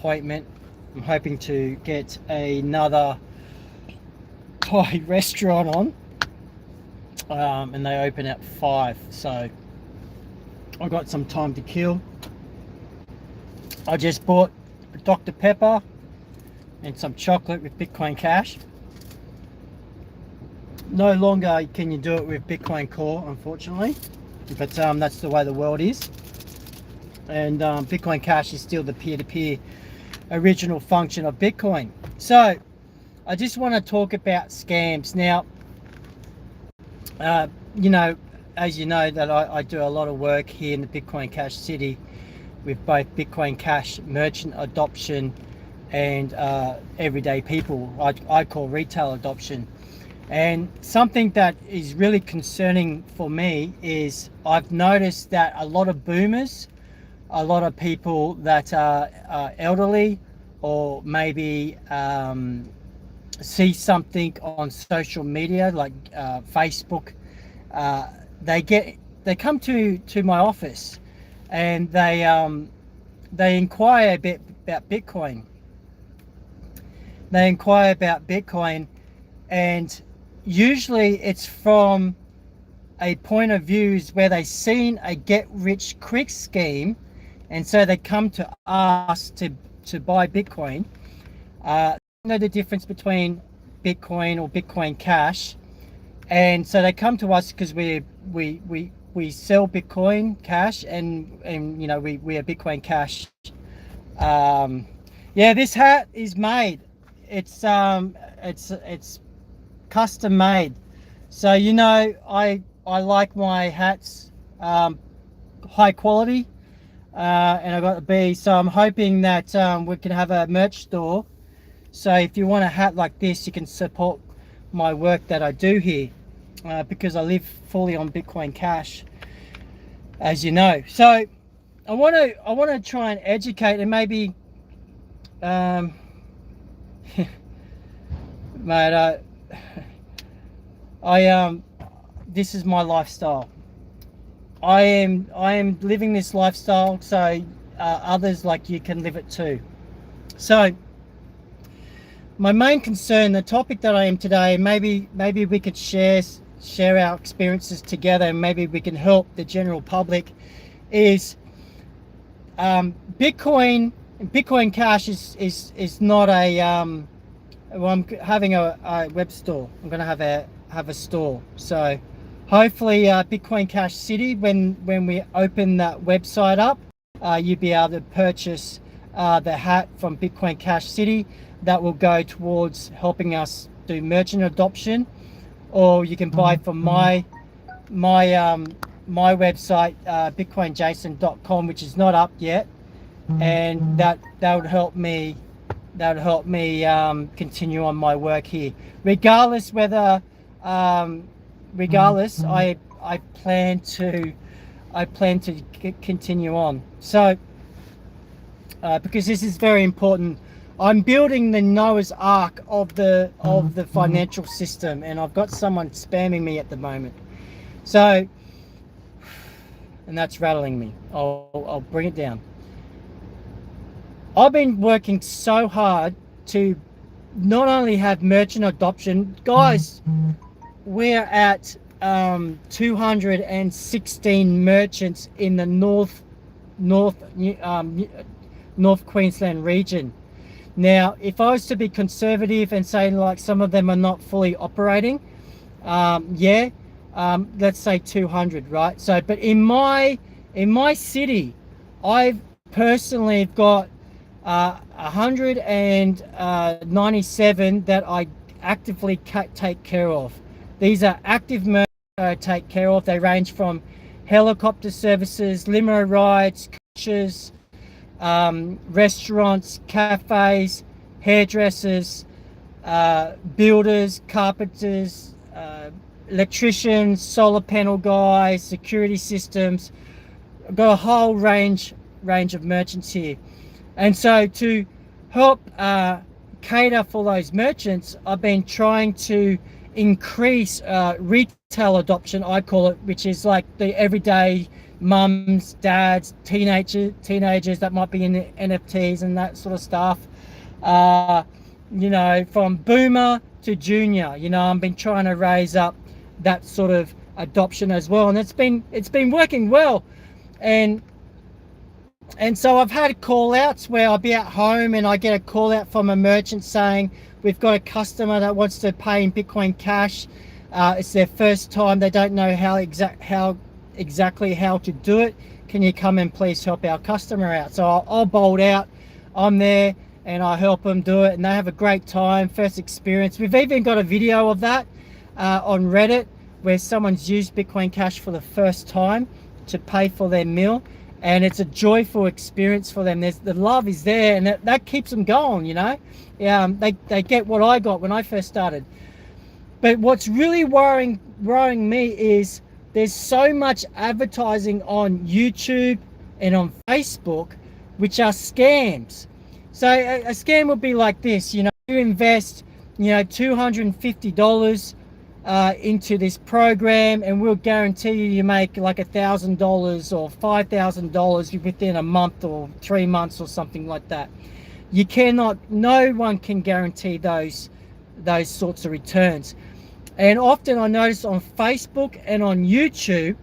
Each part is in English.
appointment. I'm hoping to get another Thai restaurant on, and they open at 5, so I got some time to kill. I just bought Dr. Pepper and some chocolate with Bitcoin Cash. No longer can you do it with Bitcoin Core, unfortunately, but that's the way the world is. And Bitcoin Cash is still the peer-to-peer original function of Bitcoin. So I just want to talk about scams now. You know, as you know, that I do a lot of work here in the Bitcoin Cash City with both Bitcoin Cash merchant adoption and everyday people. I call retail adoption. And something that is really concerning for me is I've noticed that a lot of boomers, a lot of people that are elderly, or maybe see something on social media like Facebook, they come to my office and they inquire a bit about Bitcoin. They inquire about Bitcoin, and usually it's from a point of view where they've seen a get rich quick scheme, and so they come to us to buy Bitcoin. Know the difference between Bitcoin or Bitcoin Cash, and so they come to us because we sell Bitcoin Cash, and you know, we are Bitcoin Cash. Yeah, this hat is made. It's custom made. So, you know, I like my hats high quality, and I got to be, so I'm hoping that we can have a merch store. So if you want a hat like this, you can support my work that I do here, because I live fully on Bitcoin Cash, as you know. So I want to try and educate, and maybe mate, this is my lifestyle. I am living this lifestyle, so others like you can live it too. So my main concern, the topic that I am today, maybe we could share our experiences together, and maybe we can help the general public, is Bitcoin Cash is not a well, I'm having a web store. I'm going to have a store. So hopefully Bitcoin Cash City, when we open that website up, you'll be able to purchase the hat from Bitcoin Cash City. That will go towards helping us do merchant adoption, or you can buy from my website, bitcoinjason.com, which is not up yet, and that would help me. That would help me continue on my work here. Regardless whether, I plan to continue on. So because this is very important. I'm building the Noah's Ark of the financial system, and I've got someone spamming me at the moment. So, and that's rattling me. I'll bring it down. I've been working so hard to not only have merchant adoption, guys. We're at 216 merchants in the North Queensland region. Now, if I was to be conservative and say like some of them are not fully operating, let's say 200, right? So, but in my city, I've personally got 197 that I actively take care of. These are active merchants I take care of. They range from helicopter services, limo rides, coaches, restaurants, cafes, hairdressers, builders, carpenters, electricians, solar panel guys, security systems. I've got a whole range of merchants here. And so to help cater for those merchants, I've been trying to increase retail adoption, I call it, which is like the everyday mums, dads, teenagers that might be in the NFTs and that sort of stuff. You know, from boomer to junior, you know, I've been trying to raise up that sort of adoption as well, and it's been working well. And so I've had call outs where I'll be at home and I get a call out from a merchant saying, we've got a customer that wants to pay in Bitcoin Cash. It's their first time. They don't know how exactly how to do it. Can you come and please help our customer out? So I'll bolt out. I'm there and I help them do it, and they have a great time. First experience. We've even got a video of that on Reddit where someone's used Bitcoin Cash for the first time to pay for their meal, and it's a joyful experience for them. The love is there, and that keeps them going, you know. They get what I got when I first started. But what's really worrying me is there's so much advertising on YouTube and on Facebook which are scams. So a scam would be like this, you know, you invest, you know, $250 into this program, and we'll guarantee you make like $1,000 or $5,000 within a month or 3 months or something like that. You cannot, no one can guarantee those sorts of returns. And often I notice on Facebook and on YouTube,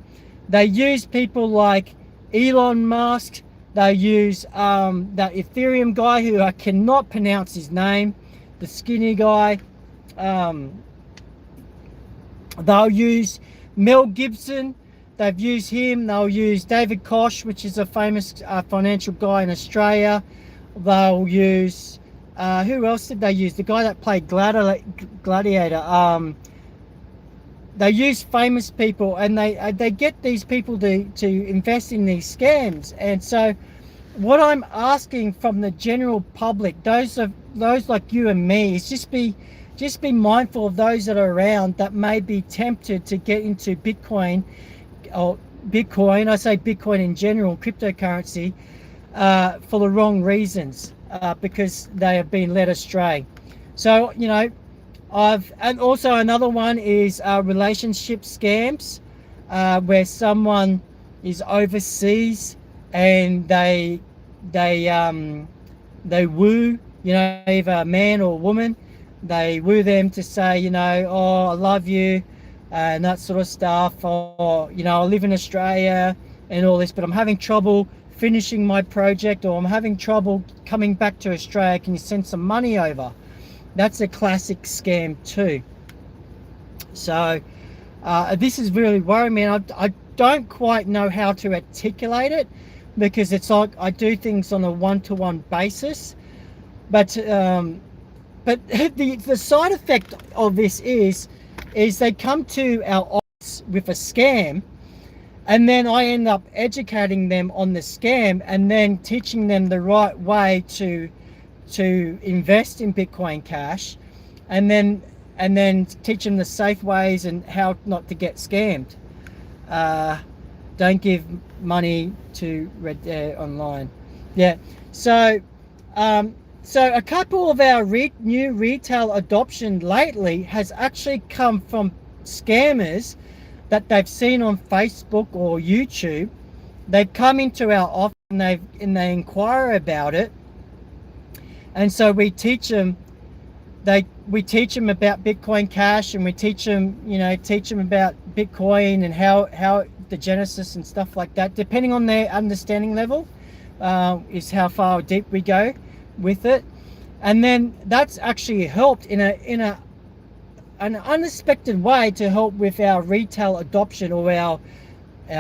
they use people like Elon Musk. They use that Ethereum guy who I cannot pronounce his name, the skinny guy. They'll use Mel Gibson. They've used him. They'll use David Koch, which is a famous financial guy in Australia. They'll use, who else did they use? The guy that played Gladiator. They use famous people, and they get these people to invest in these scams. And so what I'm asking from the general public, those like you and me, is just be mindful of those that are around that may be tempted to get into Bitcoin, or Bitcoin, I say Bitcoin in general, cryptocurrency, for the wrong reasons, because they have been led astray. So, you know, and also another one is relationship scams, where someone is overseas and they woo, you know, either a man or a woman. They woo them to say, you know, oh, I love you, and that sort of stuff, or, you know, I live in Australia and all this, but I'm having trouble finishing my project, or I'm having trouble coming back to Australia. Can you send some money over? That's a classic scam too. So this is really worrying me, and I don't quite know how to articulate it, because it's like I do things on a one-to-one basis, but the side effect of this is they come to our office with a scam, and then I end up educating them on the scam and then teaching them the right way to invest in Bitcoin Cash, and then teach them the safe ways and how not to get scammed. Don't give money to Red online. Yeah. So a couple of our new retail adoption lately has actually come from scammers that they've seen on Facebook or YouTube. They've come into our office and they inquire about it, and so we teach them. We teach them about Bitcoin Cash, and we teach them about Bitcoin and how the genesis and stuff like that. Depending on their understanding level, is how far deep we go with it. And then that's actually helped in an unexpected way to help with our retail adoption, or our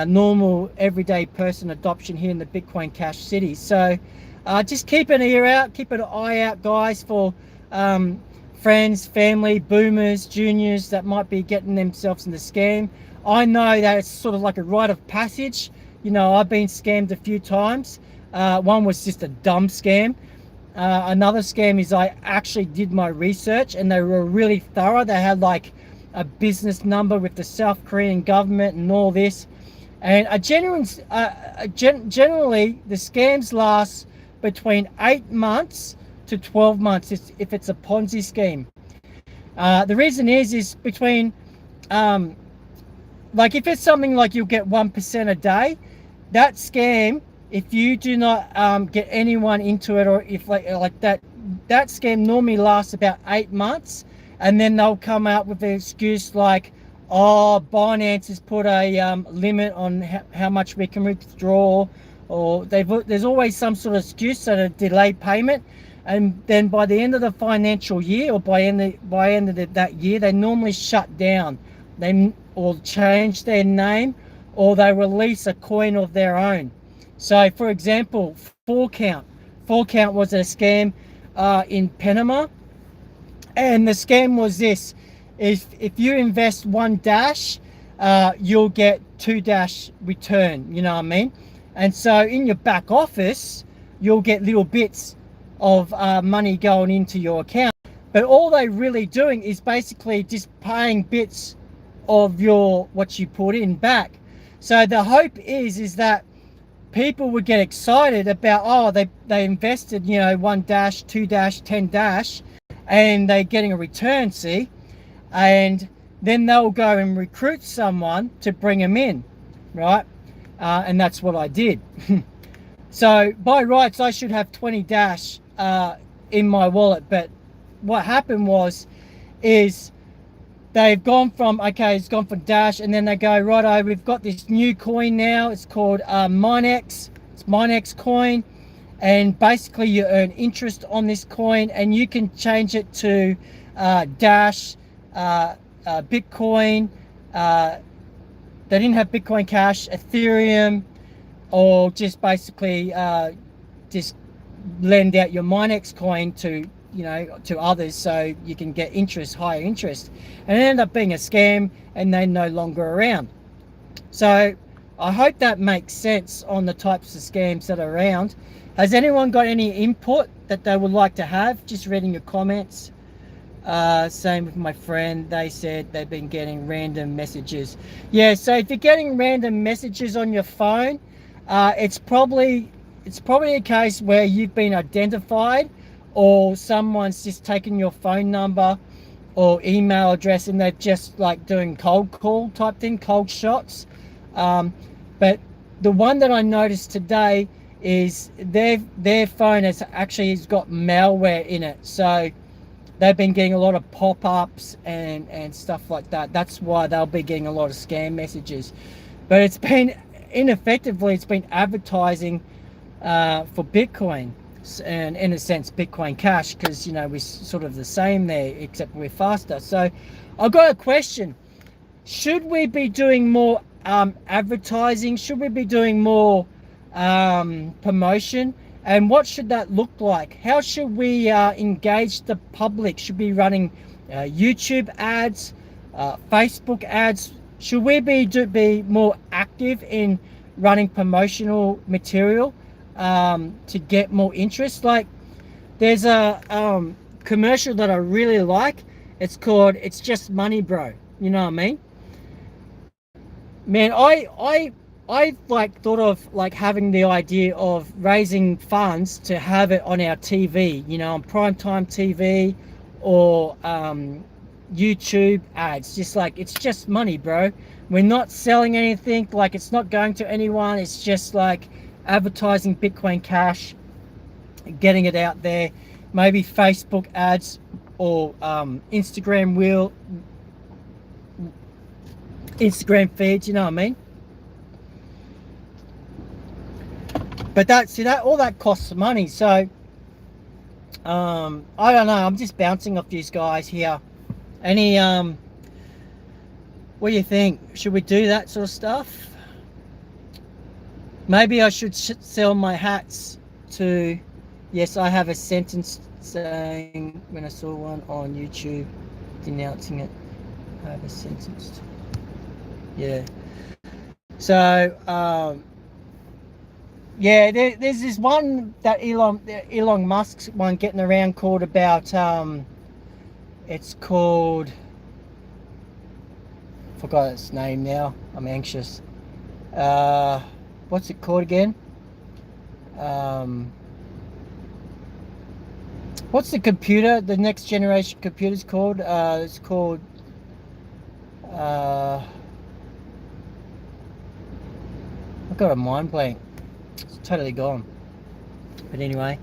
normal everyday person adoption here in the Bitcoin Cash city. So just keep an ear out, keep an eye out, guys, for friends, family, boomers, juniors that might be getting themselves in the scam. I know that it's sort of like a rite of passage. You know, I've been scammed a few times. One was just a dumb scam. Another scam is I actually did my research, and they were really thorough. They had like a business number with the South Korean government and all this. And generally the scams last between 8 months to 12 months if it's a Ponzi scheme. The reason is between like if it's something like you'll get 1% a day, that scam, if you do not get anyone into it, or if like that scam normally lasts about 8 months, and then they'll come out with an excuse like, oh, Binance has put a limit on how much we can withdraw, or there's always some sort of excuse that a delayed payment. And then by the end of the financial year, or by end of that year, they normally shut down. They or change their name, or they release a coin of their own. So, for example, 4Count. 4Count was a scam in Panama, and the scam was this: if you invest 1 Dash, you'll get 2 Dash return. You know what I mean? And so in your back office, you'll get little bits of money going into your account. But all they're really doing is basically just paying bits of what you put in back. So the hope is that people would get excited about, oh, they invested, 1 Dash, 2 Dash, 10 Dash, and they're getting a return, see? And then they'll go and recruit someone to bring them in, right? And that's what I did. So by rights, I should have 20 Dash in my wallet. But what happened is they've gone from, it's gone from Dash, and then they go, righto, we've got this new coin now. It's called Minex. It's Minex coin. And basically you earn interest on this coin, and you can change it to Dash, Bitcoin. They didn't have Bitcoin Cash, Ethereum, or just basically just lend out your Minex coin to others, so you can get higher interest. And it ended up being a scam, and they're no longer around. So I hope that makes sense on the types of scams that are around. Has anyone got any input that they would like to have? Just reading your comments. Same with my friend. They said they've been getting random messages. Yeah, so if you're getting random messages on your phone, it's probably a case where you've been identified, or someone's just taken your phone number or email address, and they're just like doing cold call type thing, cold shots. But the one that I noticed today is their phone has got malware in it. So they've been getting a lot of pop-ups and stuff like that. That's why they'll be getting a lot of scam messages. But it's been advertising for Bitcoin, and in a sense Bitcoin Cash, because we're sort of the same there, except we're faster. So I've got a question: should we be doing more advertising? Should we be doing more promotion? And what should that look like? How should we engage the public? Should we be running YouTube ads, Facebook ads? Should we be more active in running promotional material to get more interest? Like, there's a commercial that I really like. It's called "It's Just Money, Bro." You know what I mean? Man, I thought of having the idea of raising funds to have it on our TV, on primetime TV, or YouTube ads. Just "It's just money, bro." We're not selling anything. It's not going to anyone. It's just advertising Bitcoin Cash, getting it out there. Maybe Facebook ads, or Instagram feeds. You know what I mean? But all that costs money. So I don't know. I'm just bouncing off these guys here. Any what do you think? Should we do that sort of stuff? Maybe I should sell my hats to. Yes, I have a sentence saying when I saw one on YouTube denouncing it. I have a sentence. Yeah. So yeah, there's this one that Elon Musk's one getting around called about it's called, forgot its name now. I'm anxious. What's it called again? What's the computer? The next generation computer's called? It's called. What got a mind blank. It's totally gone. But anyway,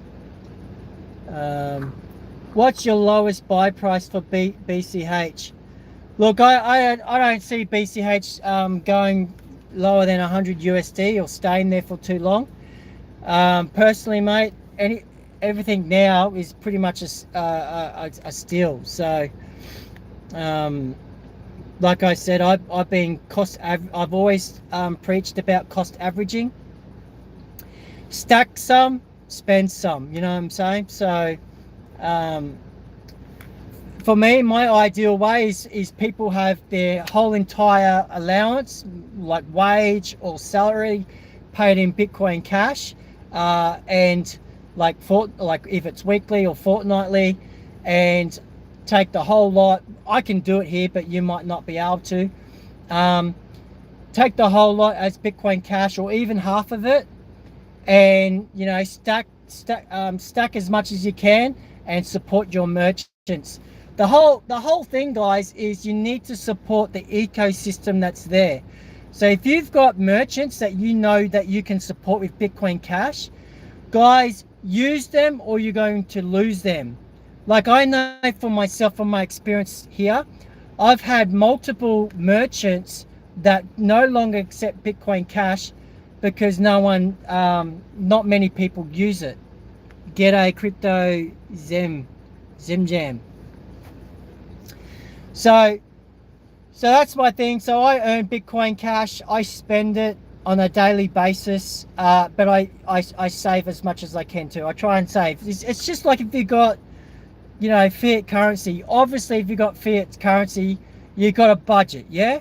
what's your lowest buy price for BCH? Look, I don't see BCH going lower than 100 USD or staying there for too long. Personally, mate, everything now is pretty much a steal. So, like I said, I've always preached about cost averaging. Stack some, spend some. You know what I'm saying? So, for me, my ideal way is people have their whole entire allowance, like wage or salary, paid in Bitcoin Cash, and like if it's weekly or fortnightly, and take the whole lot. I can do it here, but you might not be able to. Take the whole lot as Bitcoin Cash, or even half of it, and stack as much as you can and support your merchants. The whole thing, guys, is you need to support the ecosystem that's there. So if you've got merchants that that you can support with Bitcoin Cash, guys, use them or you're going to lose them. Like I know for myself, from my experience here, I've had multiple merchants that no longer accept Bitcoin Cash because not many people use it. G'day Crypto Zemjam. So that's my thing. So I earn Bitcoin Cash. I spend it on a daily basis, but I save as much as I can too. I try and save. It's just like if you got, fiat currency. Obviously, if you got fiat currency, you got a budget. Yeah,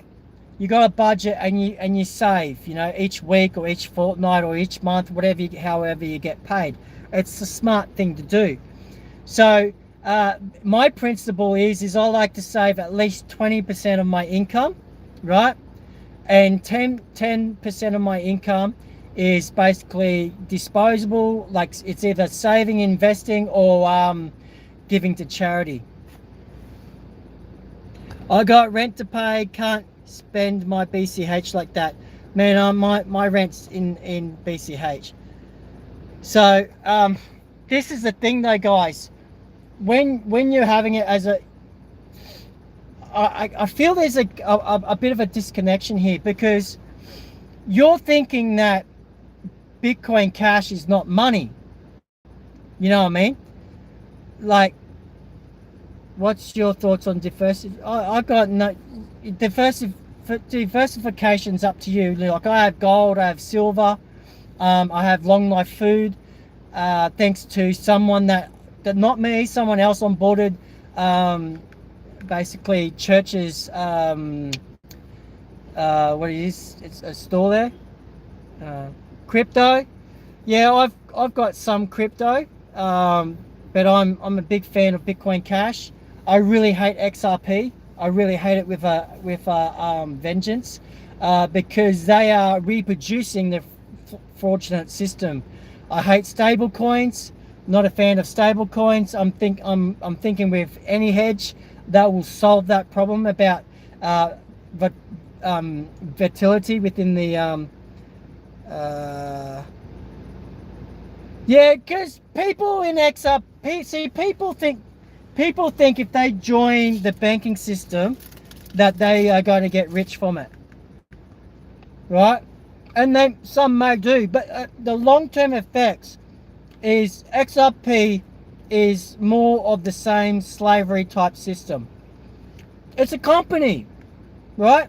you got a budget, and you save. Each week or each fortnight or each month, however you get paid. It's a smart thing to do. So. My principle is I like to save at least 20% of my income, right? And 10% of my income is basically disposable, like it's either saving, investing, or giving to charity. I got rent to pay, can't spend my BCH like that. Man, my rent's in BCH. So this is the thing though, guys. When you're having it as I feel there's a bit of a disconnection here, because you're thinking that Bitcoin Cash is not money. You know what I mean? Like, what's your thoughts on diversification's up to you. Like, I have gold, I have silver, I have long life food, thanks to someone that not me, someone else onboarded, basically Church's, what it is, it's a store there, crypto. Yeah, I've got some crypto, but I'm a big fan of Bitcoin Cash. I really hate XRP. I really hate it with vengeance, because they are reproducing the fraudulent system. I hate stable coins. Not a fan of stable coins. I'm thinking with any hedge that will solve that problem about volatility within the yeah, because people in XRP, see, people think if they join the banking system that they are going to get rich from it, right? And then some may do, but the long-term effects is XRP is more of the same slavery type system. It's a company, right?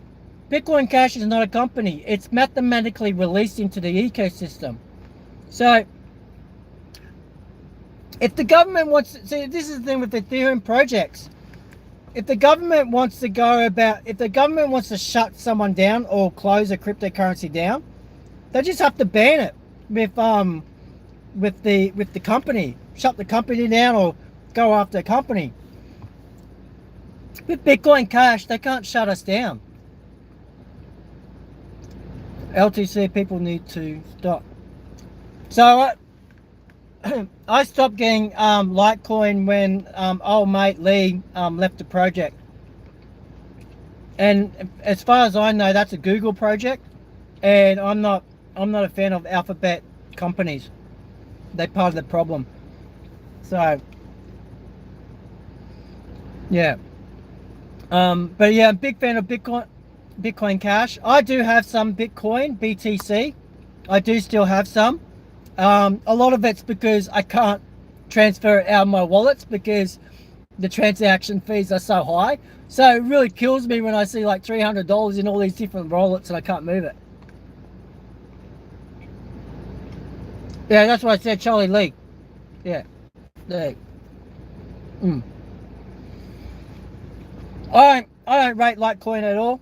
Bitcoin Cash is not a company. It's mathematically released into the ecosystem. So if the government wants to, see, this is the thing with the Ethereum projects. If the government wants to shut someone down or close a cryptocurrency down, they just have to ban it with the company. Shut the company down or go after a company. With Bitcoin Cash, they can't shut us down. LTC people need to stop. So I stopped getting Litecoin when old mate Lee left the project. And as far as I know, that's a Google project, and I'm not I'm not a fan of alphabet companies. They're part of the problem. So yeah. But yeah, I'm a big fan of Bitcoin Cash. I do have some Bitcoin, BTC. I do still have some. A lot of it's because I can't transfer it out of my wallets because the transaction fees are so high. So it really kills me when I see like $300 in all these different wallets and I can't move it. Yeah, that's what I said, Charlie Lee. Yeah. There. I don't rate Litecoin at all.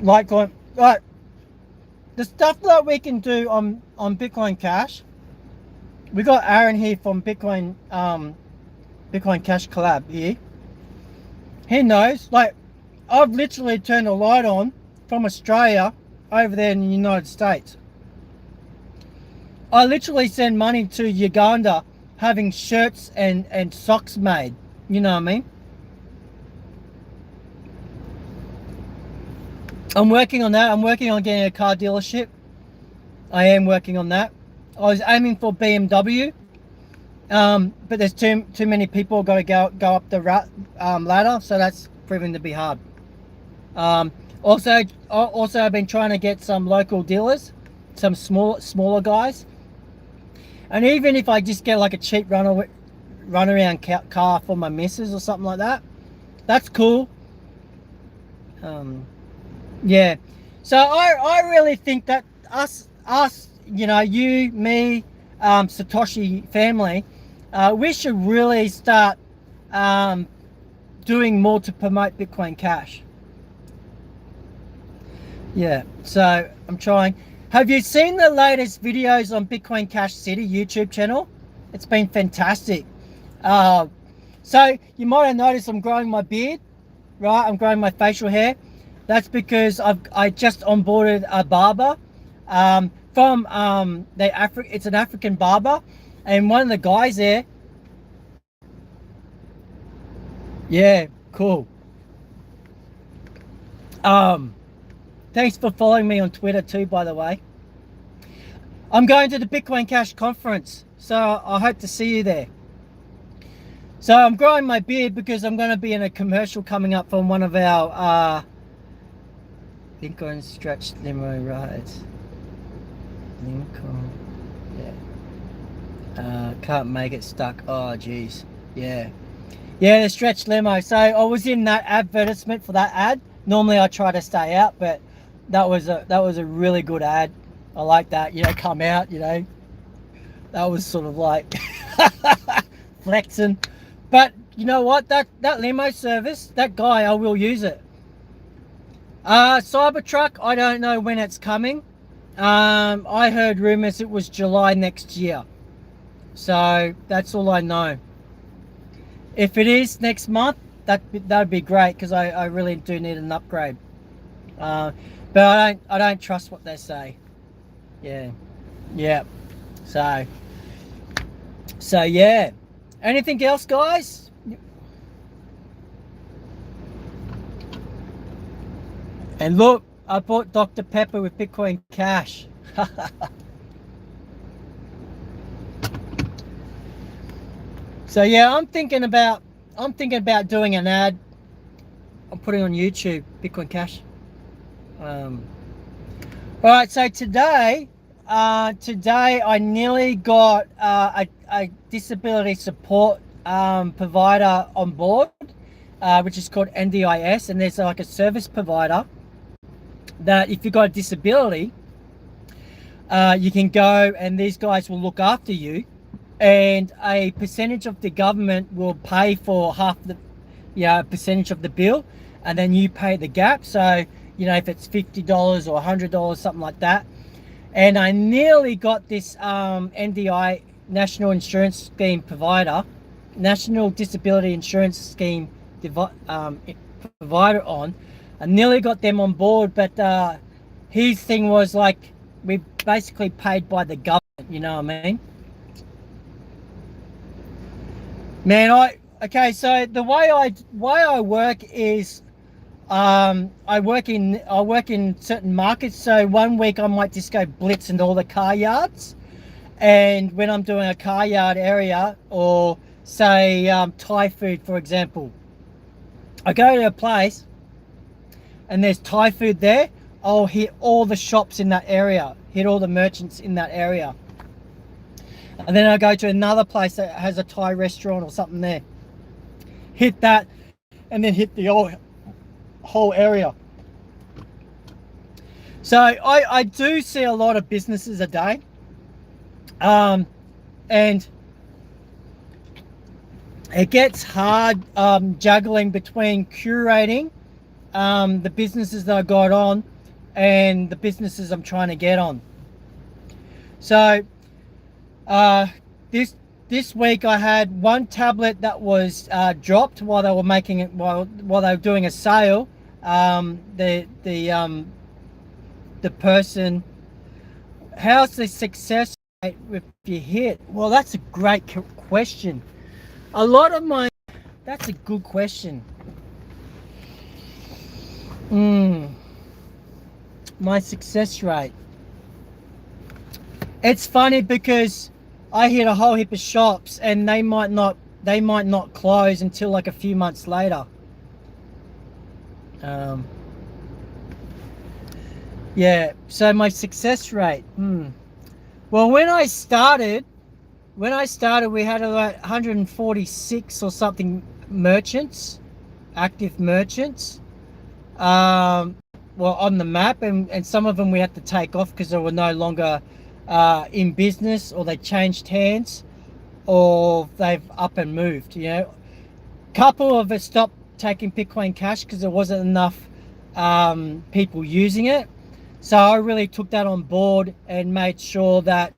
Litecoin. Right. The stuff that we can do on Bitcoin Cash. We got Aaron here from Bitcoin Cash Collab here. He knows. Like, I've literally turned a light on from Australia over there in the United States. I literally send money to Uganda having shirts and socks made. You know what I mean? I'm working on that. I'm working on getting a car dealership. I am working on that. I was aiming for BMW, but there's too many people got to go up the ladder, so that's proving to be hard. Also, I've been trying to get some local dealers, some smaller guys, and even if I just get like a cheap run around car for my missus or something like that, that's cool. Yeah, so I really think that us, you know, you, me, Satoshi family, we should really start doing more to promote Bitcoin Cash. Yeah, so I'm trying. Have you seen the latest videos on Bitcoin Cash City YouTube channel? It's been fantastic. So you might have noticed I'm growing my beard, right? I'm growing my facial hair. That's because I just onboarded a barber from it's an African barber, and one of the guys there. Yeah, cool. Thanks for following me on Twitter too, by the way. I'm going to the Bitcoin Cash conference, so I hope to see you there. So I'm growing my beard because I'm going to be in a commercial coming up from one of our Lincoln Stretch Limo rides. Lincoln, yeah. Can't make it stuck. Oh, geez. Yeah, the Stretch Limo. So I was in that advertisement for that ad. Normally I try to stay out, but that was a really good ad. I like that. You know, come out. You know, that was sort of like flexing. But you know what? That limo service, that guy, I will use it. Cybertruck, I don't know when it's coming. I heard rumors it was July next year. So that's all I know. If it is next month, that'd be great because I really do need an upgrade. But I don't trust what they say. Yeah. So yeah. Anything else, guys? And look, I bought Dr. Pepper with Bitcoin Cash. So yeah, I'm thinking about doing an ad. I'm putting on YouTube, Bitcoin Cash. All right, so today I nearly got a disability support provider on board, which is called NDIS, and there's like a service provider that if you've got a disability, you can go and these guys will look after you, and a percentage of the government will pay for half the percentage of the bill, and then you pay the gap. So you know, if it's $50 or $100, something like that. And I nearly got this NDI, National Insurance Scheme provider, National Disability Insurance Scheme provider on. I nearly got them on board, but his thing was like, we basically paid by the government, you know what I mean? Man, okay, so the way I work is I work in certain markets. So one week I might just go blitz into all the car yards, and when I'm doing a car yard area, or say Thai food, for example, I go to a place and there's Thai food there. I'll hit all the shops in that area, hit all the merchants in that area, and then I go to another place that has a Thai restaurant or something there, hit that, and then hit the whole area. So I do see a lot of businesses a day, and it gets hard juggling between curating the businesses that I got on and the businesses I'm trying to get on. So this week I had one tablet that was dropped while they were making it, while they were doing a sale. The person, how's the success rate if you hit? Well, that's a great question. That's a good question. My success rate. It's funny because I hit a whole heap of shops and they might not close until like a few months later. Yeah, so my success rate. Well, when I started, we had about 146 or something merchants, active merchants, well, on the map, and some of them we had to take off because they were no longer in business, or they changed hands, or they've up and moved. You know, couple of us stopped taking Bitcoin Cash because there wasn't enough people using it. So I really took that on board and made sure that,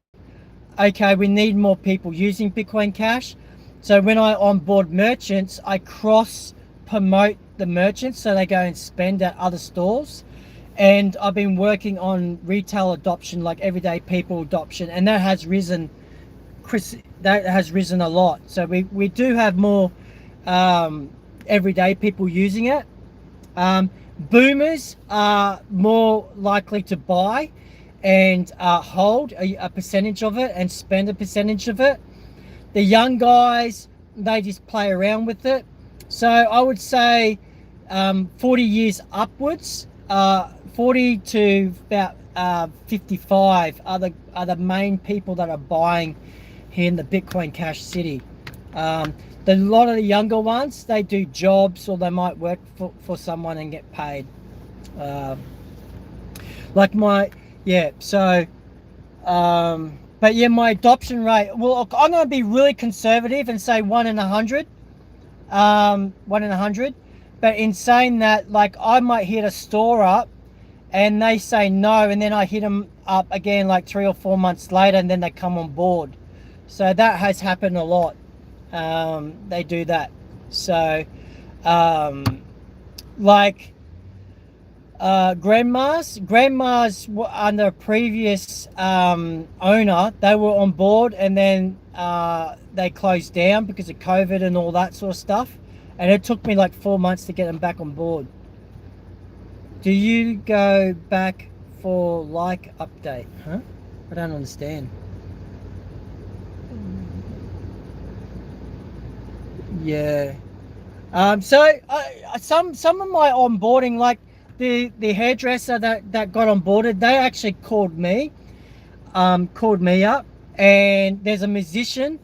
okay, we need more people using Bitcoin Cash. So when I onboard merchants, I cross promote the merchants so they go and spend at other stores. And I've been working on retail adoption, like everyday people adoption, and that has risen a lot. So we do have more everyday people using it. Boomers are more likely to buy and hold a percentage of it and spend a percentage of it. The young guys, they just play around with it. So I would say 40 years upwards, 40 to about 55 are the main people that are buying here in the Bitcoin Cash city. A lot of the younger ones, they do jobs, or they might work for someone and get paid. But yeah, my adoption rate, well, I'm going to be really conservative and say 1 in 100. 1 in 100. But in saying that, like, I might hit a store up and they say no, and then I hit them up again like 3 or 4 months later, and then they come on board. So that has happened a lot. They do that. So grandmas under a previous owner, they were on board, and then they closed down because of COVID and all that sort of stuff, and it took me like 4 months to get them back on board. Do you go back for like update? Huh? I don't understand. Yeah. So some of my onboarding, like the hairdresser that got onboarded, they actually called me up, and there's a musician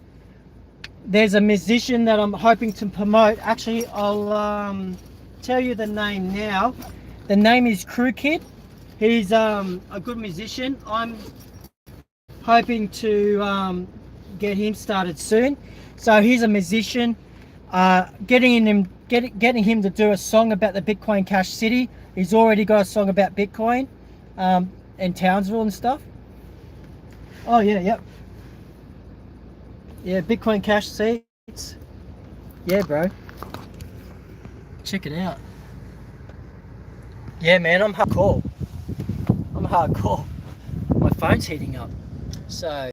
that I'm hoping to promote. Actually, I'll tell you the name now. The name is Crew Kid. He's a good musician. I'm hoping to get him started soon. So he's a musician. Getting him to do a song about the Bitcoin Cash city. He's already got a song about Bitcoin and Townsville and stuff. Oh yeah, yep. Yeah, Bitcoin Cash seats. Yeah, bro. Check it out. Yeah, man, I'm hardcore. My phone's heating up. So,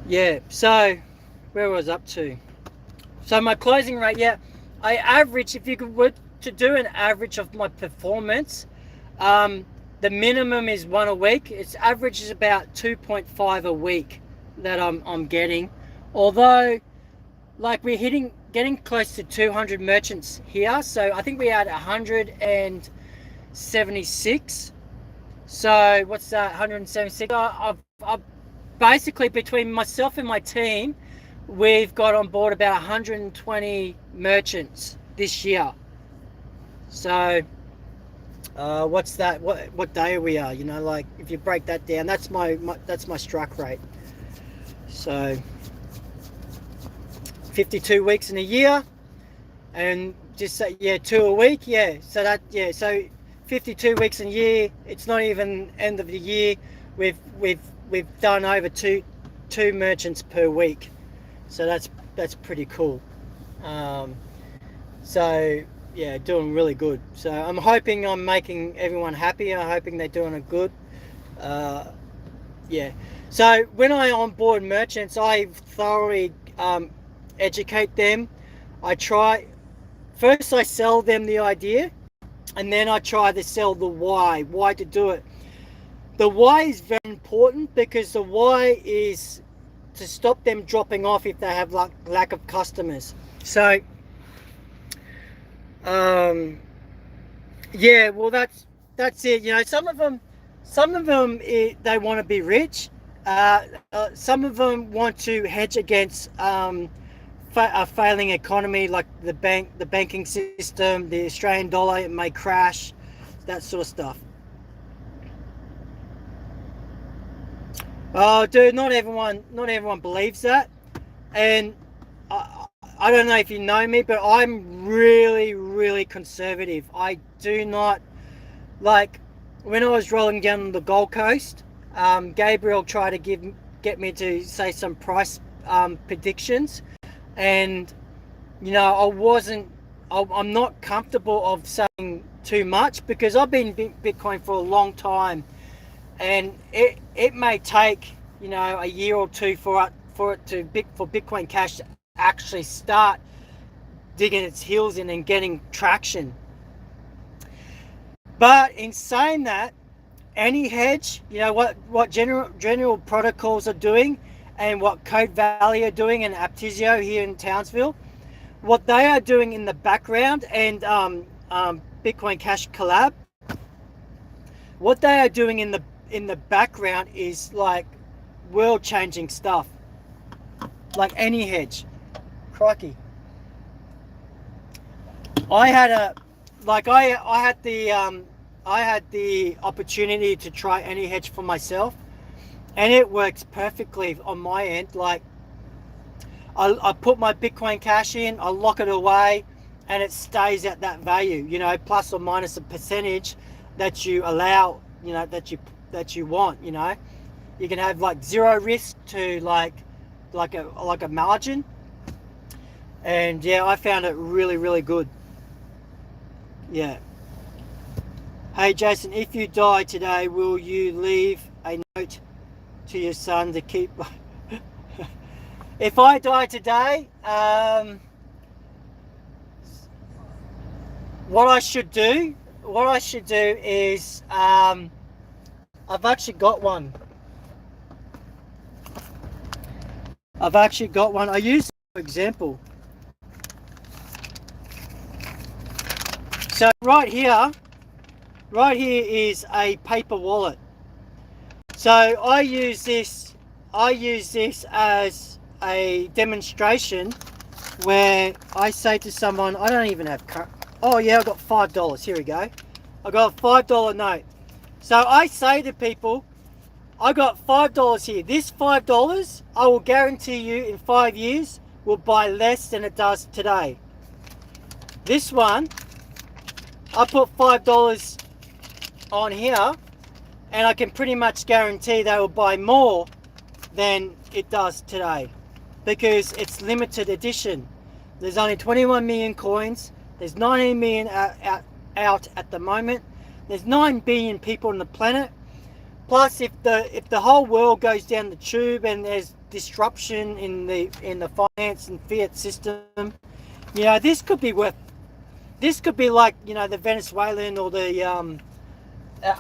yeah. So, where was I up to? So my closing rate, yeah. I average, if you were to do an average of my performance, the minimum is 1 a week. Its average is about 2.5 a week that I'm getting. Although, like, we're getting close to 200 merchants here. So I think we had 176. So what's that? 176. I've basically, between myself and my team, we've got on board about 120 merchants this year. So what's that? What day are we are? You know, like, if you break that down, that's my strike rate. So 52 weeks in a year, and just say, yeah, 2 a week. Yeah, so that, yeah, so 52 weeks in a year. It's not even end of the year. We've done over two merchants per week. So that's pretty cool. So yeah, doing really good. So I'm hoping I'm making everyone happy. I'm hoping they're doing it good. Yeah. So when I onboard merchants, I thoroughly educate them. I sell them the idea, and then I try to sell the why to do it. The why is very important, because the why is to stop them dropping off if they have lack of customers. So yeah, well, that's it. You know, some of them they want to be rich. Some of them want to hedge against a failing economy, like the banking system, the Australian dollar, it may crash, that sort of stuff. Oh, dude, not everyone believes that, and I don't know if you know me, but I'm really, really conservative. I do not, like, when I was rolling down the Gold Coast, Gabriel tried to get me to say some price predictions, and you know, I'm not comfortable of saying too much, because I've been Bitcoin for a long time, and it may take, you know, a year or two for Bitcoin Cash to actually start digging its heels in and getting traction. But in saying that, any hedge, you know, what general protocols are doing, and what Code Valley are doing, and Aptizio here in Townsville, what they are doing in the background, and Bitcoin Cash Collab, what they are doing in the background is like world-changing stuff. Like any hedge. Crikey. I had the opportunity to try any hedge for myself, and it works perfectly on my end. Like, I put my Bitcoin Cash in, I lock it away, and it stays at that value, you know, plus or minus a percentage that you allow, you know, that you want. You know, you can have like zero risk to like a margin, and yeah, I found it really, really good. Yeah. Hey Jason, if you die today, will you leave a note to your son to keep? If I die today, what I should do is, I've actually got one. I use it for example. So right here is a paper wallet. So I use this as a demonstration, where I say to someone, I don't even have oh yeah, I got $5. Here we go. I got a $5 note. So I say to people, I got $5 here. This $5, I will guarantee you in 5 years will buy less than it does today. This one, I put $5 on here, and I can pretty much guarantee they will buy more than it does today, because it's limited edition. There's only 21 million coins. There's 19 million out at the moment. There's 9 billion people on the planet. Plus, if the whole world goes down the tube and there's disruption in the finance and fiat system, You know, this could be worth, this could be like, you know, the Venezuelan or the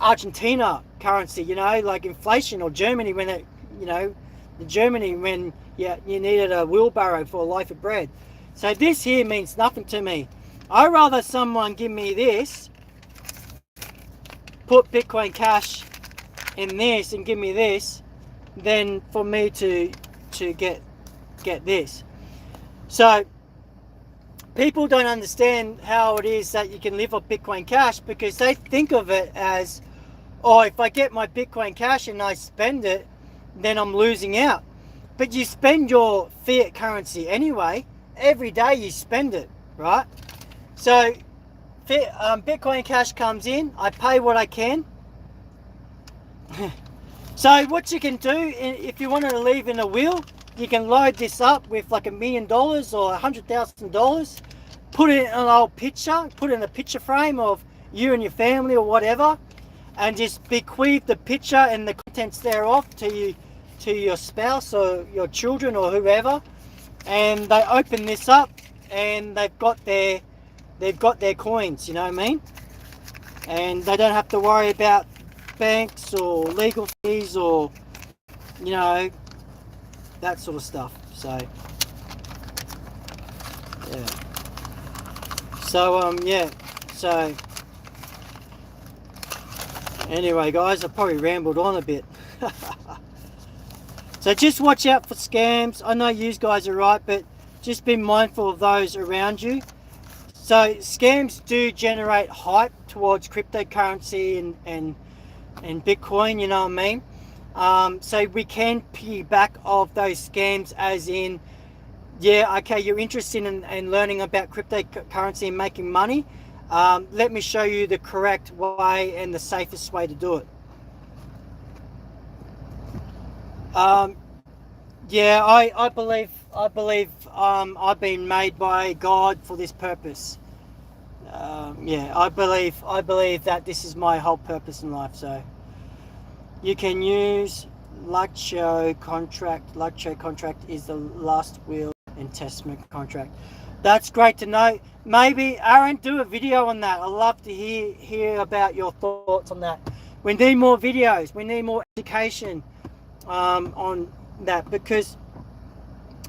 Argentina currency, you know, like inflation, or Germany when it, you know, the Germany when you needed a wheelbarrow for a loaf of bread. So this here means nothing to me. I'd rather someone give me this, put Bitcoin Cash in this and give me this, than for me to get this. So people don't understand how it is that you can live off Bitcoin Cash, because they think of it as, oh, if I get my Bitcoin Cash and I spend it, then I'm losing out. But you spend your fiat currency anyway. Every day you spend it, right? So Bitcoin Cash comes in, I pay what I can. So what you can do, if you wanted to leave in a will, you can load this up with like $1 million or $100,000, put it in an old picture, put it in a picture frame of you and your family or whatever, and just bequeath the picture and the contents thereof to your spouse or your children or whoever, and they open this up and they've got their coins, you know what I mean? And they don't have to worry about banks or legal fees or, you know, that sort of stuff. So yeah. So yeah. So anyway, guys, I probably rambled on a bit. So just watch out for scams. I know you guys are right, but just be mindful of those around you. So scams do generate hype towards cryptocurrency and Bitcoin, you know what I mean? So we can piggyback off those scams, as in, yeah, okay, you're interested in learning about cryptocurrency and making money. Let me show you the correct way and the safest way to do it. Yeah, I believe I've been made by God for this purpose. Yeah, I believe that this is my whole purpose in life. So you can use Luxo contract. Luxo contract is the last will and testament contract. That's great to know. Maybe Aaron, do a video on that. I'd love to hear about your thoughts on that. We need more videos. We need more education on that, because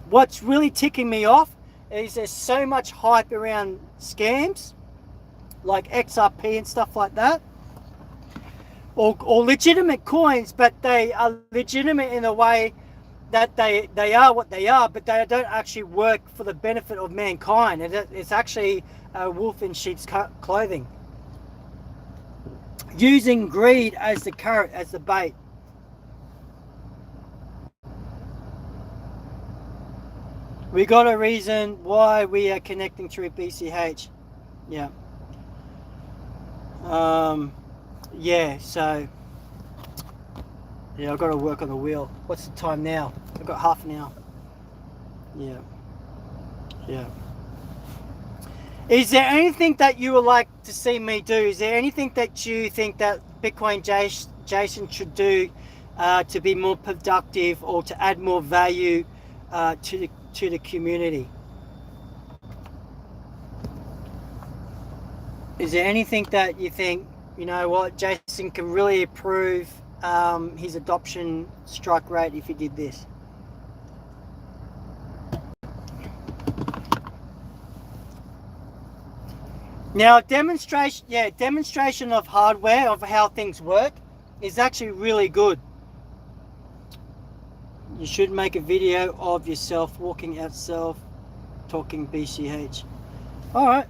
what's really ticking me off is there's so much hype around scams like XRP and stuff like that, or legitimate coins, but they are legitimate in a way that they are what they are, but they don't actually work for the benefit of mankind. It's actually a wolf in sheep's clothing, using greed as the carrot, as the bait. We got a reason why we are connecting through BCH. Yeah. Yeah, so yeah, I've got to work on the wheel. What's the time now? I've got half an hour. Yeah. Yeah. Is there anything that you would like to see me do? Is there anything that you think that Bitcoin Jason should do to be more productive or to add more value to the community? Is there anything that you think, you know what, Jason can really improve his adoption strike rate if he did this? Now, demonstration of hardware, of how things work, is actually really good. You should make a video of yourself walking outside, talking BCH. All right,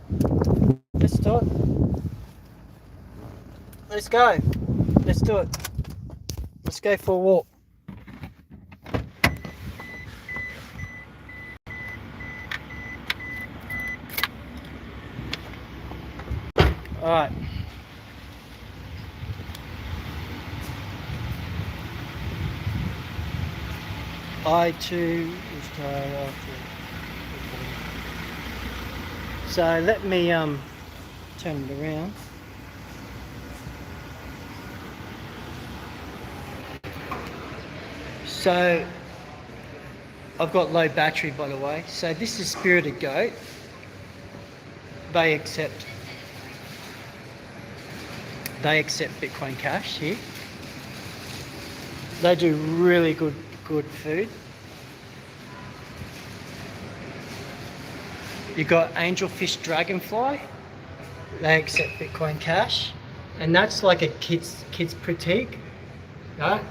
let's do it. Let's go. Let's do it. Let's go for a walk. All right. I too was tired after. So let me turn it around. So I've got low battery, by the way. So this is Spirited Goat. they accept Bitcoin Cash here. They do really good food. You got Angelfish Dragonfly. They accept Bitcoin Cash, and that's like a kids boutique, right?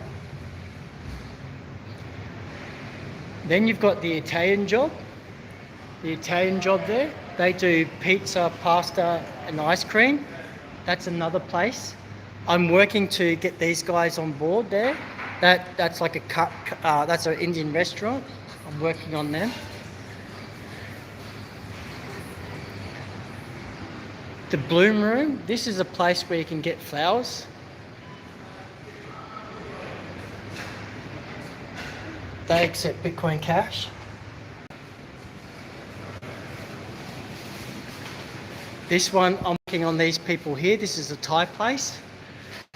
Then you've got the Italian Job. The Italian Job there. They do pizza, pasta, and ice cream. That's another place. I'm working to get these guys on board there. That's like that's an Indian restaurant. I'm working on them. The Bloom Room. This is a place where you can get flowers. They accept Bitcoin Cash. This one, I'm working on these people here. This is a Thai place.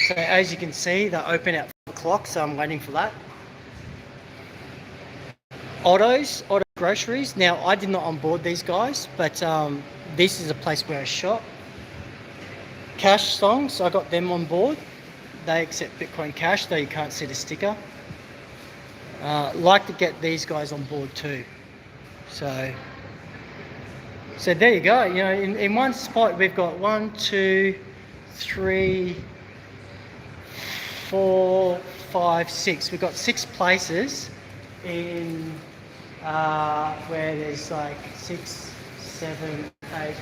So as you can see, they're open at 4 o'clock, so I'm waiting for that. Auto Groceries. Now, I did not onboard these guys, but this is a place where I shop. Cash Songs, I got them on board. They accept Bitcoin Cash, though you can't see the sticker. Like to get these guys on board too. So there you go. You know, in one spot we've got 1, 2, 3, 4, 5, 6. We've got 6 places in where there's like 6, 7, 8,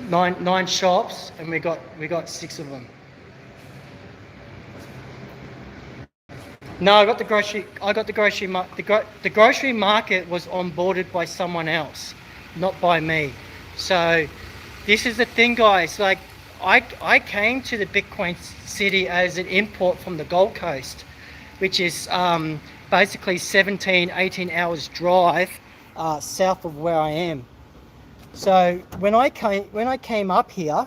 9 shops, and we got 6 of them. No, I got the grocery. The grocery market was onboarded by someone else, not by me. So this is the thing, guys. Like I came to the Bitcoin City as an import from the Gold Coast, which is basically 17, 18 hours drive south of where I am. So when I came up here,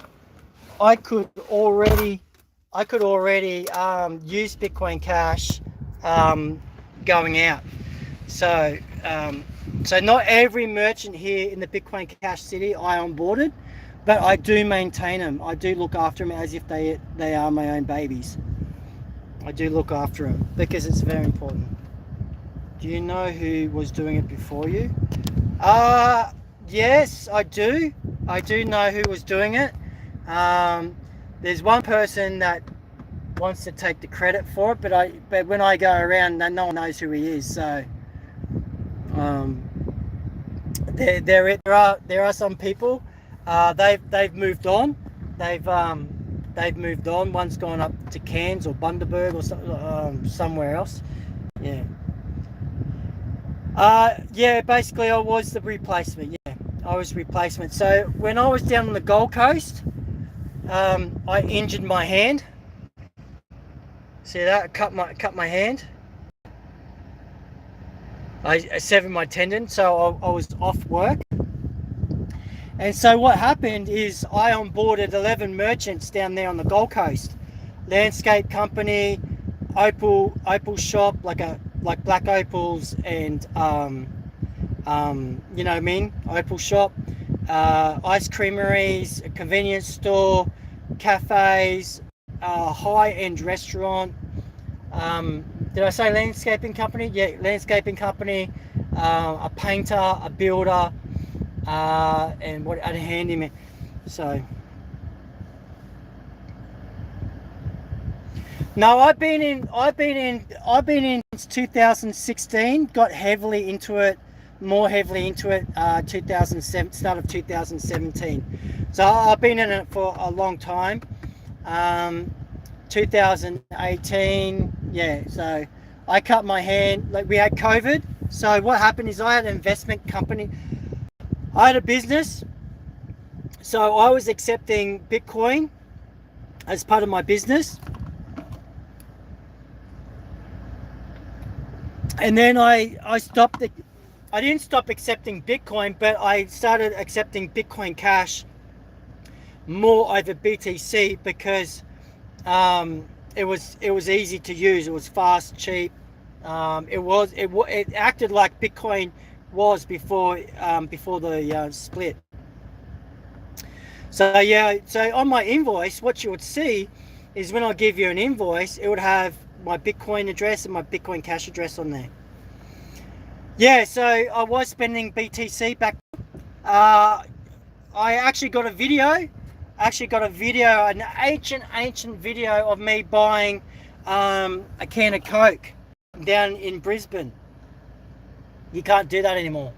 I could already use Bitcoin Cash going out. So not every merchant here in the Bitcoin Cash City I onboarded, but I do maintain them. I do look after them as if they are my own babies. I do look after them because it's very important. Do you know who was doing it before you? Yes, I do. I do know who was doing it. There's one person that wants to take the credit for it, but when I go around, no one knows who he is. So there are some people. They've moved on. They've moved on. One's gone up to Cairns or Bundaberg or somewhere else. Yeah. Yeah. Basically, I was the replacement. Yeah, I was replacement. So when I was down on the Gold Coast, I injured my hand. See that? I cut my hand. I severed my tendon, so I was off work. And so what happened is I onboarded 11 merchants down there on the Gold Coast. Landscape company, opal shop, like black opals, and you know what I mean, opal shop, ice creameries, a convenience store, cafes, high-end restaurant. Did I say landscaping company? Yeah, landscaping company, a painter, a builder, and what a handyman. So no, I've been in since 2016. Got more heavily into it 2007, start of 2017. So I've been in it for a long time. 2018, yeah. So I cut my hand. Like, we had COVID. So what happened is I had an investment company. I had a business. So I was accepting Bitcoin as part of my business. And then I stopped it. I didn't stop accepting Bitcoin, but I started accepting Bitcoin Cash more over BTC because it was easy to use. It was fast, cheap. It acted like Bitcoin was before the split. So yeah, so on my invoice, what you would see is when I give you an invoice, it would have my Bitcoin address and my Bitcoin Cash address on there. Yeah, so I was spending BTC back. I actually got a video. An ancient video of me buying a can of Coke down in Brisbane. You can't do that anymore.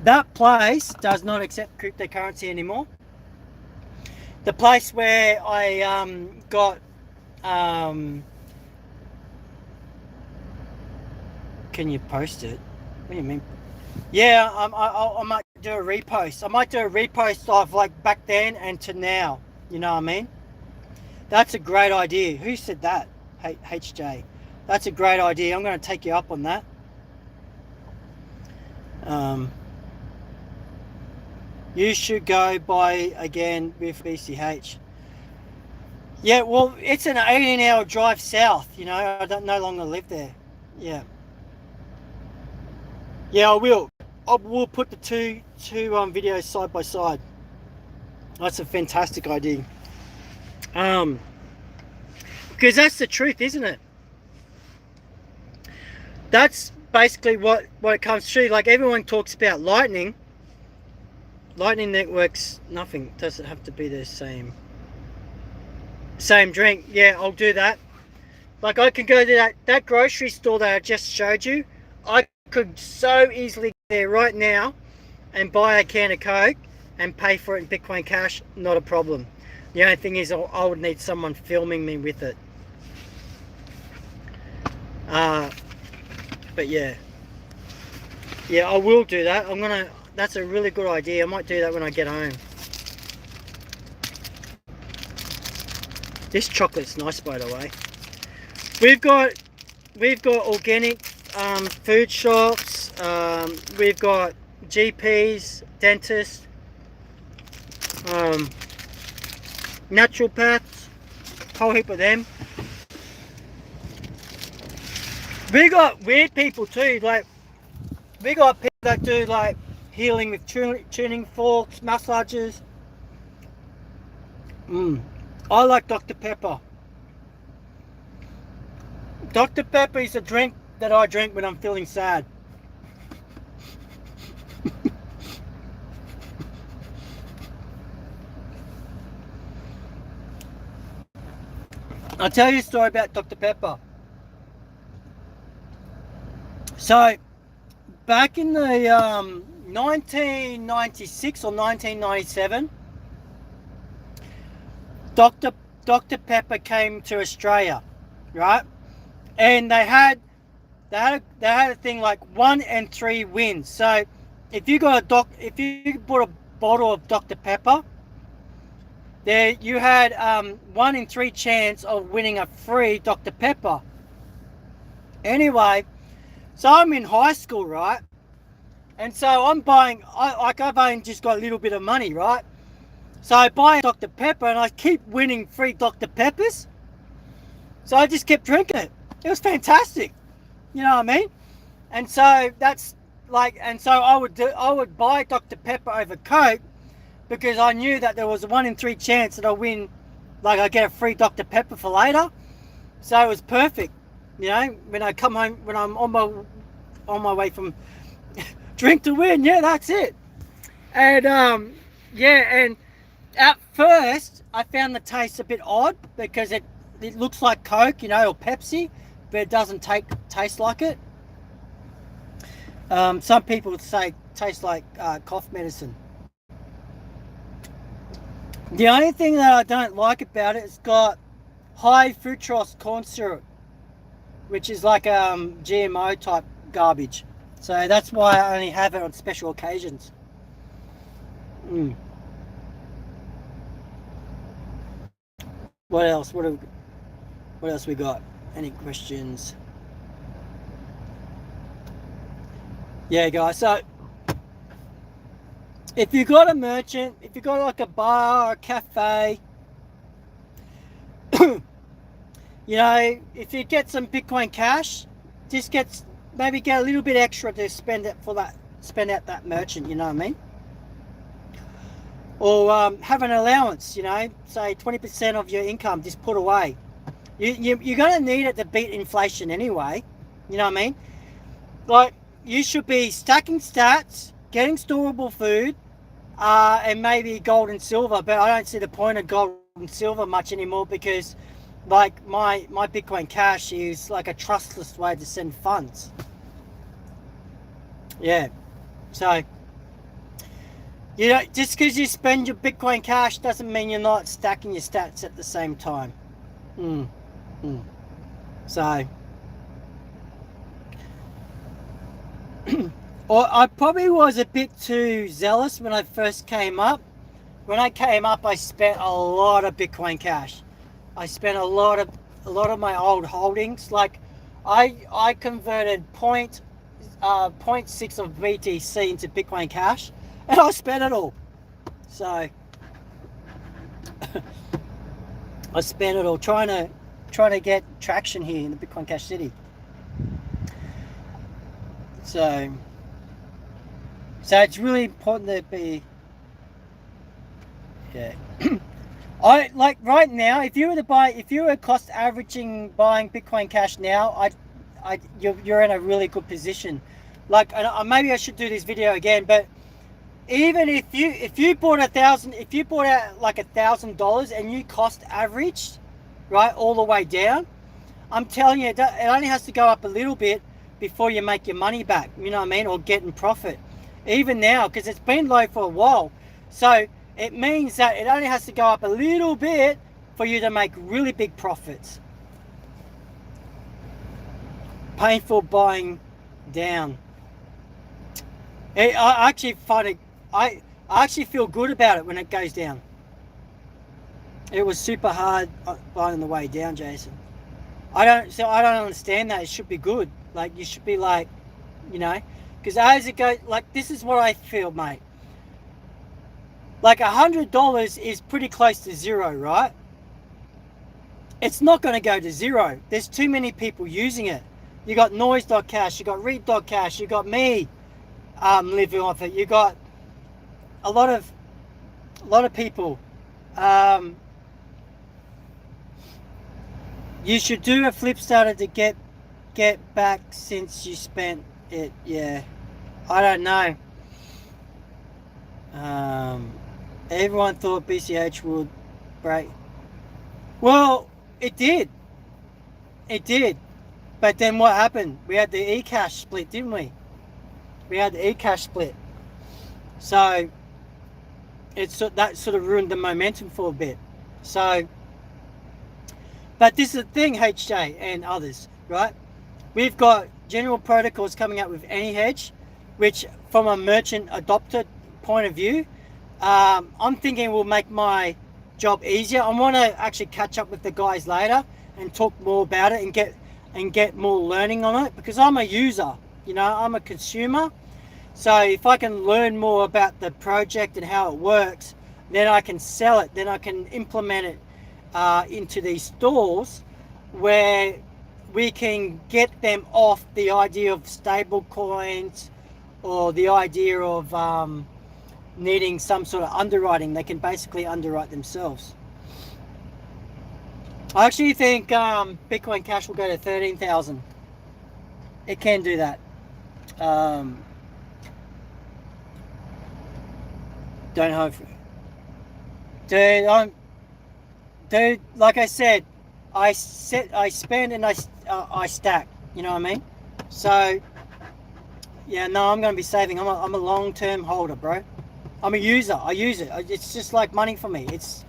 That place does not accept cryptocurrency anymore. The place where I got can you post it? What do you mean? Yeah, I might do a repost. I might do a repost of like back then and to now. You know what I mean? That's a great idea. Who said that? HJ. That's a great idea. I'm going to take you up on that. You should go buy again with BCH. Yeah, well, it's an 18-hour drive south. You know, I don't no longer live there. Yeah. Yeah, I will. We'll put the two videos side by side. That's a fantastic idea. Because that's the truth, isn't it? That's basically what it comes to. Like everyone talks about Lightning. Lightning networks, nothing. Doesn't have to be the same drink. Yeah, I'll do that. Like I can go to that grocery store that I just showed you. I could so easily go there right now and buy a can of Coke and pay for it in Bitcoin Cash. Not a problem. The only thing is I would need someone filming me with it. But yeah, I will do that. That's a really good idea. I might do that when I get home. This chocolate's nice, by the way. We've got organic food shops. We've got GPs, dentists, naturopaths, a whole heap of them. We got weird people too. Like we got people that do like healing with tuning forks, massages. I like Dr. Pepper. Dr. Pepper is a drink that I drink when I'm feeling sad. I'll tell you a story about Dr. Pepper. So, back in the 1996 or 1997, Dr. Pepper came to Australia, right? And they had a thing like 1 in 3 wins. So, if you bought a bottle of Dr. Pepper, there you had 1 in 3 chance of winning a free Dr. Pepper. Anyway, so I'm in high school, right? And so I'm buying, I've only just got a little bit of money, right? So I buy Dr. Pepper and I keep winning free Dr. Peppers. So I just kept drinking it. It was fantastic. You know what I mean? And so that's like, and so I would buy Dr. Pepper over Coke because I knew that there was a 1 in 3 chance that I win, like I get a free Dr. Pepper for later. So it was perfect. You know, when I come home, when I'm on my way from drink to win, yeah, that's it. And and at first I found the taste a bit odd because it looks like Coke, you know, or Pepsi, but it doesn't taste like it. Some people would say it tastes like cough medicine. The only thing that I don't like about it, it's got high fructose corn syrup, which is like GMO type garbage. So that's why I only have it on special occasions. What else? What else we got? Any questions? Yeah, guys. So if you got a merchant, if you got like a bar or a cafe, you know, if you get some Bitcoin Cash, just get maybe get a little bit extra to spend it for that, spend out that merchant, you know what I mean? Or have an allowance, you know, say 20% of your income just put away. You're going to need it to beat inflation anyway, you know what I mean? Like, you should be stacking stats, getting storable food, and maybe gold and silver, but I don't see the point of gold and silver much anymore, because like my Bitcoin Cash is like a trustless way to send funds. Yeah, so you know, just because you spend your Bitcoin Cash doesn't mean you're not stacking your stats at the same time. So or I probably was a bit too zealous when I first came up. When I came up, I spent a lot of Bitcoin Cash. I spent a lot of my old holdings. Like, I converted 0.6 of BTC into Bitcoin Cash, and I spent it all. So I spent it all trying to get traction here in the Bitcoin Cash City. So it's really important to be, yeah. I like right now, if you were cost averaging buying Bitcoin Cash now, you're in a really good position. Like, maybe I should do this video again, but even if you bought out like $1,000 and you cost averaged, right, all the way down, I'm telling you, it only has to go up a little bit before you make your money back, you know what I mean, or get in profit. Even now, because it's been low for a while, so it means that it only has to go up a little bit for you to make really big profits. Painful buying down. I actually find it, I actually feel good about it when it goes down. It was super hard buying the way down, Jason. I don't understand that. It should be good. Like, you should be like, you know, because as it goes, like, this is what I feel, mate. Like, $100 is pretty close to zero, right? It's not going to go to zero. There's too many people using it. You got Noise.cash, you got Read.cash, you got me living off it. You got a lot of people. You should do a flip starter to get back since you spent it. Yeah, I don't know. Everyone thought BCH would break. Well, it did. It did. But then what happened? We had the eCash split, didn't we? We had the eCash split. So that sort of ruined the momentum for a bit. So, but this is the thing, HJ and others, right? We've got General Protocols coming out with AnyHedge, which from a merchant adopter point of view, I'm thinking will make my job easier. I want to actually catch up with the guys later and talk more about it and get more learning on it, because I'm a user, you know, I'm a consumer. So if I can learn more about the project and how it works, then I can sell it, then I can implement it into these stores where we can get them off the idea of stable coins or the idea of needing some sort of underwriting. They can basically underwrite themselves. I actually think Bitcoin Cash will go to 13,000. It can do that. Don't hope. Dude, like I said, I spend and I stack. You know what I mean? So yeah, no, I'm gonna be saving. I'm a long-term holder, bro. I'm a user. I use it. It's just like money for me. It's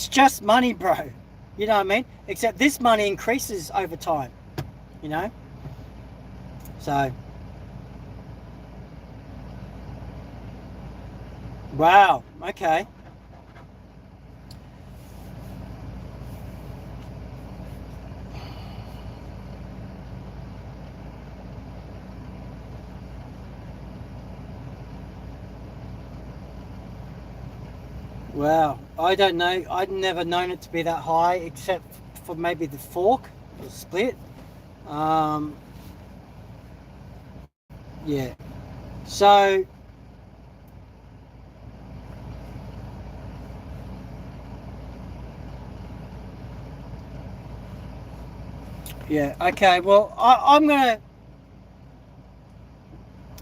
just money, bro. You know what I mean? Except this money increases over time. You know? So. Wow. Okay. Wow, I don't know. I'd never known it to be that high, except for maybe the fork, the split. Yeah. So yeah, okay. Well, I'm gonna.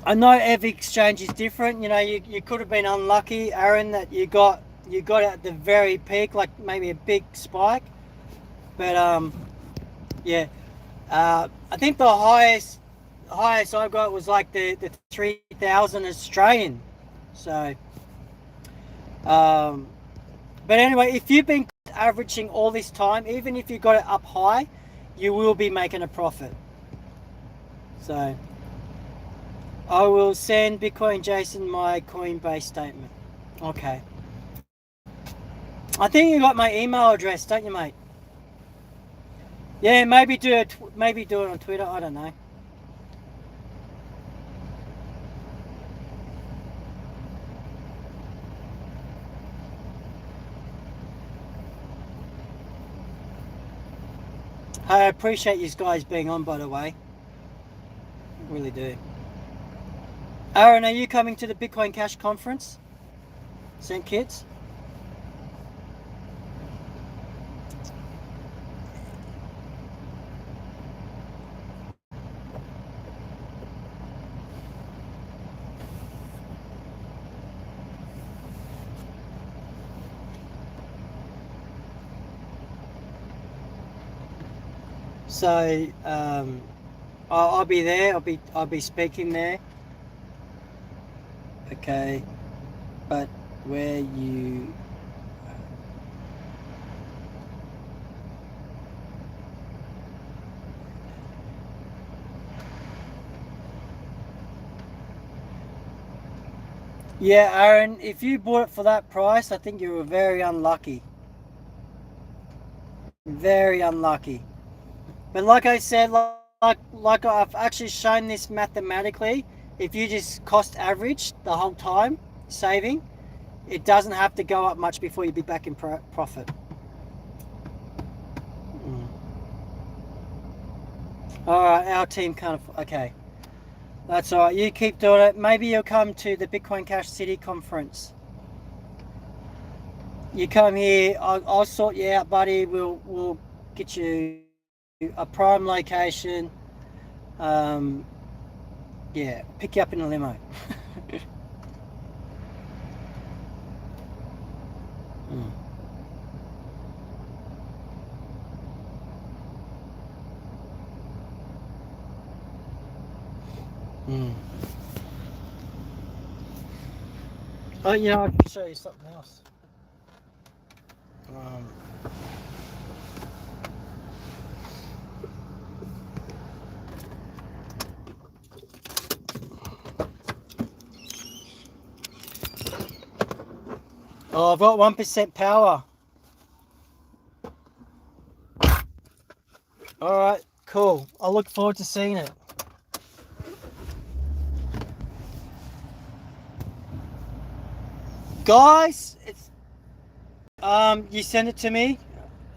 I know every exchange is different. You know, you could have been unlucky, Aaron, that you got at the very peak, like maybe a big spike. But yeah. I think the highest I got was like the 3,000 Australian. So, um, but anyway, if you've been averaging all this time, even if you got it up high, you will be making a profit. So, I will send Bitcoin Jason my Coinbase statement. Okay. I think you got my email address, don't you, mate? Yeah, maybe do it. Maybe do it on Twitter. I don't know. I appreciate you guys being on, by the way. I really do. Aaron, are you coming to the Bitcoin Cash conference? St. Kitts? So I'll be there. I'll be speaking there. Okay, but where you? Yeah, Aaron, if you bought it for that price, I think you were very unlucky. Very unlucky. But like I said, like I've actually shown this mathematically. If you just cost average the whole time saving, it doesn't have to go up much before you be back in profit. Mm. All right, our team kind of okay. That's all right. You keep doing it. Maybe you'll come to the Bitcoin Cash City conference. You come here. I'll sort you out, buddy. We'll get you a prime location. Um, yeah, pick you up in a limo. Mm. Mm. Oh, you know, I can show you something else. Um, oh, I've got 1% power. All right, cool. I look forward to seeing it. Guys, it's you send it to me.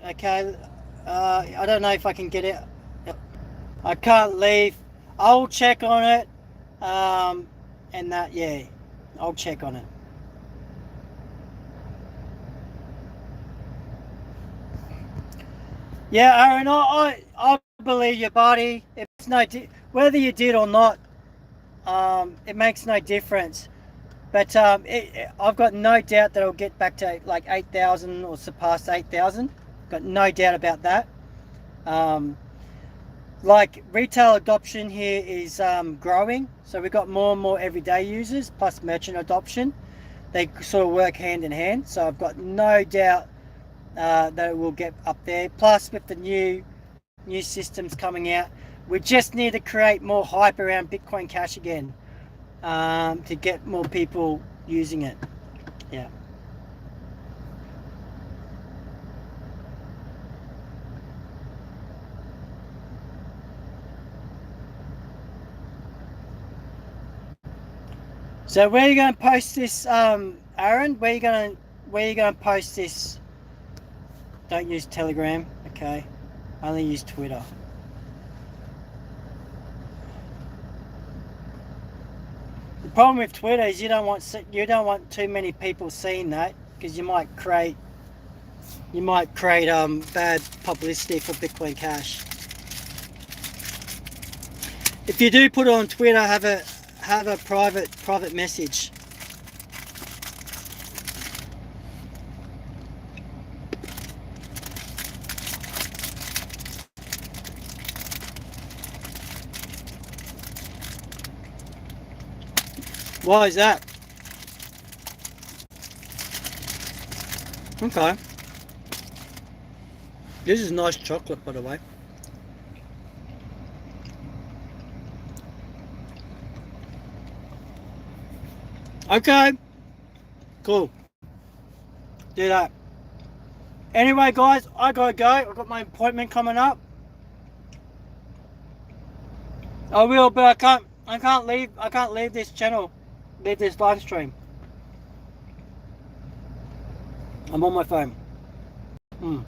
Okay. I don't know if I can get it. I can't leave. I'll check on it. And that, yeah, I'll check on it. Yeah, Aaron, I believe your buddy. It's no whether you did or not. It makes no difference. But I've got no doubt that it'll get back to like 8,000 or surpass 8,000. Got no doubt about that. Um, like retail adoption here is growing, so we've got more and more everyday users plus merchant adoption. They sort of work hand in hand, so I've got no doubt that it will get up there. Plus with the new systems coming out, we just need to create more hype around Bitcoin Cash again, to get more people using it. Yeah. So where are you going to post this, Aaron? Where you going to post this? Don't use Telegram, okay? Only use Twitter. problem with Twitter is you don't want too many people seeing that, because you might create bad publicity for Bitcoin Cash. If you do put it on Twitter, have a private message. Why is that? Okay. This is nice chocolate, by the way. Okay. Cool. Do that. Anyway, guys, I gotta go. I've got my appointment coming up. I will, but I can't leave this channel, leave this live stream. I'm on my phone.